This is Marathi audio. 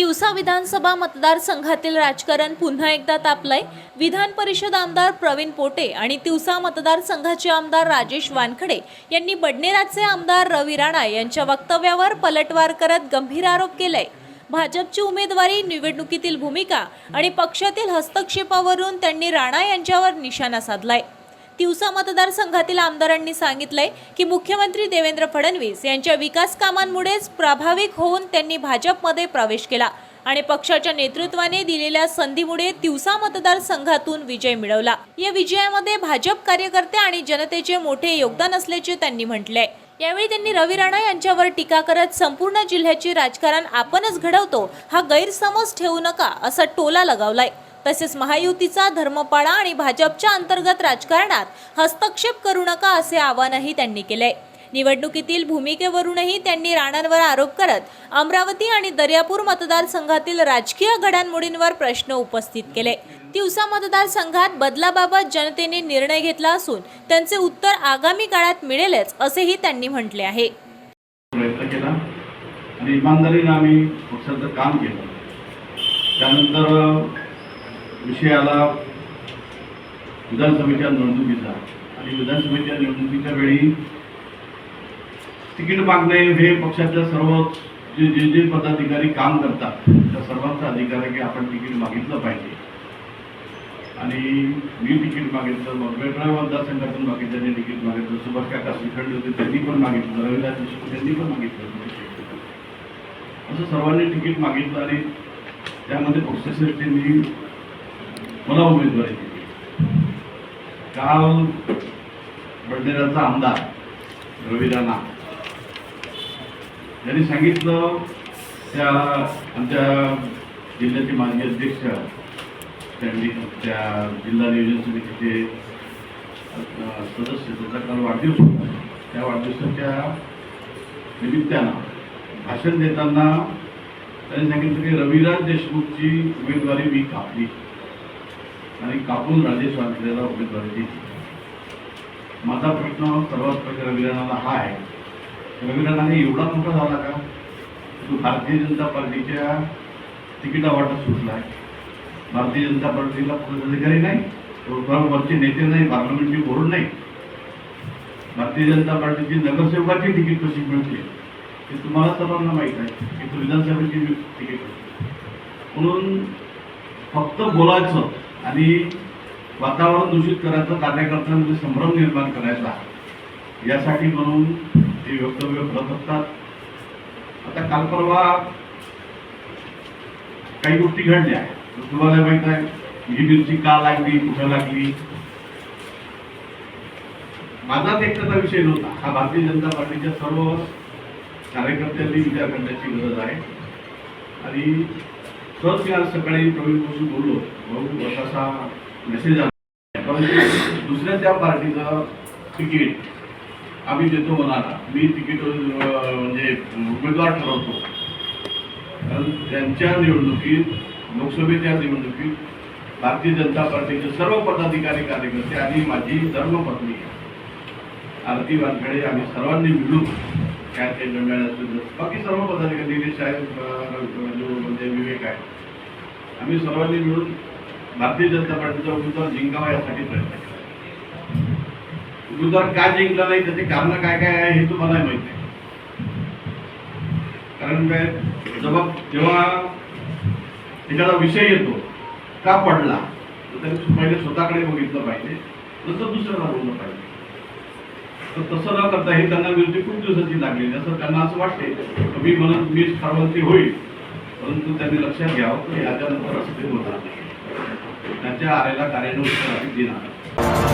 तिवसा विधानसभा मतदारसंघातील राजकारण पुन्हा एकदा तापलंय। विधान परिषद आमदार प्रवीण पोटे आणि तिवसा मतदारसंघाचे आमदार राजेश वानखडे यांनी बडनेराचे आमदार रवी राणा यांच्या वक्तव्यावर पलटवार करत गंभीर आरोप केलाय। भाजपची उमेदवारी, निवडणुकीतील भूमिका आणि पक्षातील हस्तक्षेपावरून त्यांनी राणा यांच्यावर निशाणा साधलाय। तिवसा मतदारसंघातील आमदारांनी सांगितलंय की मुख्यमंत्री देवेंद्र फडणवीस यांच्या विकास कामांमुळेच प्रभावित होऊन त्यांनी भाजपमध्ये प्रवेश केला आणि पक्षाच्या नेतृत्वाने दिलेल्या संधीमुळे तिवसा मतदारसंघातून विजय मिळवला। या विजयामध्ये भाजप कार्यकर्ते आणि जनतेचे मोठे योगदान असल्याचे त्यांनी म्हटले। यावेळी त्यांनी रवी राणा यांच्यावर टीका करत संपूर्ण जिल्ह्याचे राजकारण आपणच घडवतो हा गैरसमज ठेवू नका असा टोला लगावलाय। तसेच महायुतीचा धर्म पाळा आणि भाजपच्या अंतर्गत राजकारणात हस्तक्षेप करू नका असे आवाहनही त्यांनी केले। निवडणुकीतील भूमिकेवरूनही त्यांनी राणांवर आरोप करत अमरावती आणि दर्यापूर मतदारसंघातील राजकीय घडामोडींवर प्रश्न उपस्थित केले। तिवसा मतदारसंघात बदलाबाबत जनतेने निर्णय घेतला असून त्यांचे उत्तर आगामी काळात मिळेलच असेही त्यांनी म्हटले आहे। प्रयत्न केला आणि इमानदारीने आम्ही पक्षाचं काम केलं। त्यानंतर विषय आला विधानसभेच्या निवडणुकीचा आणि विधानसभेच्या निवडणुकीच्या वेळी तिकीट मागणे हे पक्षाच्या सर्व जे पदाधिकारी काम करतात त्या सर्वांचा अधिकार आहे की आपण तिकीट मागितलं पाहिजे। आणि मी तिकीट मागितलं, मग वेगवेगळ्या मतदारसंघातून बाकीच्यांनी तिकीट मागितलं, सुभाष काका श्रीखंड होते त्यांनी पण मागितलं, रविराज देशमुख यांनी पण मागितलं, असं सर्वांनी तिकीट मागितलं आणि त्यामध्ये पक्षश्रेष्ठींनी मला उमेदवारी दिली। काल बडनेराचा आमदार रवी राणा यांनी सांगितलं, त्या आमच्या जिल्ह्याचे माजी अध्यक्ष त्यांनी त्या जिल्हा नियोजन समितीचे सदस्य त्याचा काल वाढदिवस होता। त्या वाढदिवसाच्या निमित्तानं भाषण देताना त्यांनी सांगितलं की रविराज देशमुखची उमेदवारी मी कापली आणि कापून राजेश वानखेडेला उमेदवारी दिली। माझा प्रश्न सर्वात पहिले रवी राणाला हा आहे, रवी राणाने एवढा मोठा झाला का तो भारतीय जनता पार्टीच्या तिकिटा वाटत सुटला आहे। भारतीय जनता पार्टीला पदाधिकारी नाही, वरचे नेते नाही, पार्लमेंटची बोर्ड नाही, भारतीय जनता पार्टीची नगरसेवकाची तिकीट कशी मिळते हे तुम्हाला सर्वांना माहीत आहे की तो विधानसभेची तिकीट होती। म्हणून फक्त बोलायचं आणि वातावरण दूषित करायचं, कार्यकर्त्यांमध्ये संभ्रम निर्माण करायचा यासाठी म्हणून ते वक्तव्य करत असतात। आता काल परवा काही गोष्टी घडल्या, तुम्हाला माहित आहे ही मिरची का लागली, कुठं लागली। माझाच एकटाचा विषय नव्हता, हा भारतीय जनता पार्टीच्या सर्व कार्यकर्त्यांनी विचार करण्याची गरज आहे। आणि सहज मी आज सकाळी प्रवीण पोशी बोललो, भाऊ असा मेसेज आला, परंतु दुसऱ्या त्या पार्टीचं तिकीट आम्ही देतो म्हणाला, मी तिकीट म्हणजे उमेदवार ठरवतो, कारण त्यांच्या निवडणुकीत, लोकसभेच्या निवडणुकीत भारतीय जनता पार्टीचे सर्व पदाधिकारी, कार्यकर्ते आणि माझी धर्मपत्नी आरती वानखडे आम्ही सर्वांनी मिळून काय ते बाकी सर्व पदाधिकारी निलेश साहेब जो म्हणजे विवेक आहे, आम्ही सर्वांनी मिळून भारतीय जनता पार्टीचा उमेदवार जिंकावा यासाठी प्रयत्न केला। उमेदवार का जिंकला नाही त्याचे कारण काय काय आहे हे तुम्हाला माहिती आहे। कारण काय, जेव्हा एखादा विषय येतो का पडला तर त्यांनी पहिले स्वतःकडे बघितलं पाहिजे, तसं दुसऱ्याला बोललं पाहिजे। तर तसं न करता हे त्यांना विरोधी खूप दिवसाची लागलेली, असं त्यांना असं वाटते मी म्हणत मी सर्वांची होईल, परंतु त्यांनी लक्षात घ्यावं की याच्यानंतर असं ते होणार, त्यांच्या आरेला कार्यान्वित देणार।